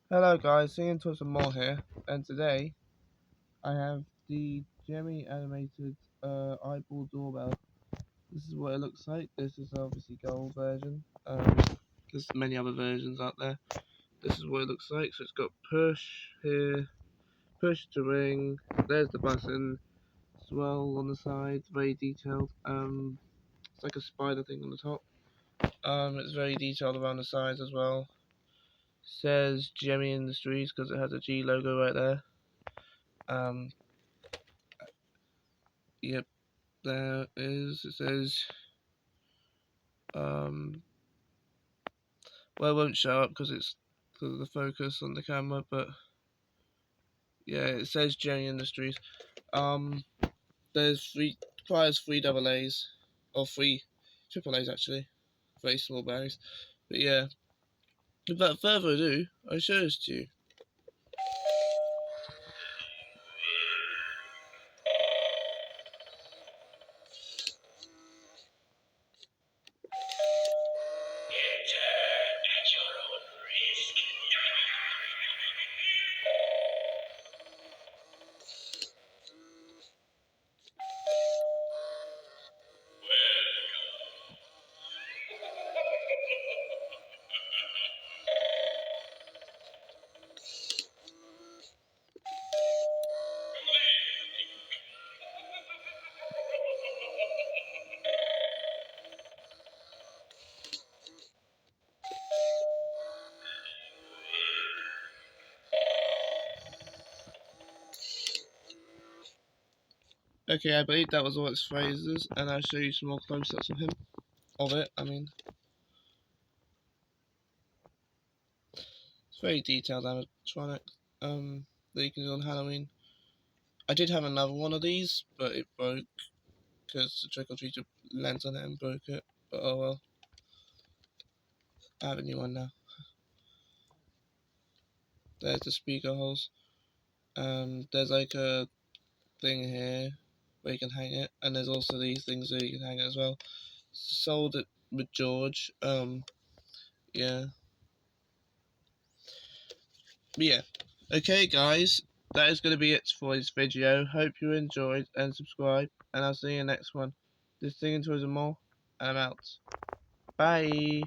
Hello guys, singing to some more here, and today I have the Gemmy animated Eyeball Doorbell. This is what it looks like. This is obviously gold version. There's many other versions out there. This is what it looks like. So it's got push here, push to ring. There's the button as well on the side, very detailed. It's like a spider thing on the top. It's very detailed around the sides as well. Says Gemmy Industries because it has a G logo right there. Yep, there is. It says, well, it won't show up because it's because of the focus on the camera, but yeah, it says Gemmy Industries. Um, requires three double A's or three triple A's actually, very small berries. But yeah, without further ado, I show this to you. Okay, I believe that was all its phrases, and I'll show you some more close-ups of him. Of it, I mean. It's very detailed animatronic. That you can do on Halloween. I did have another one of these, but it broke because the trick-or-treater leant on it and broke it. But oh well. I have a new one now. There's the speaker holes. There's like a thing here where you can hang it, and there's also these things where you can hang it as well. Sold it with George. Yeah. But yeah. Okay, guys. That is going to be it for this video. Hope you enjoyed and subscribe, and I'll see you next one. This thing and tourism more, and I'm out. Bye.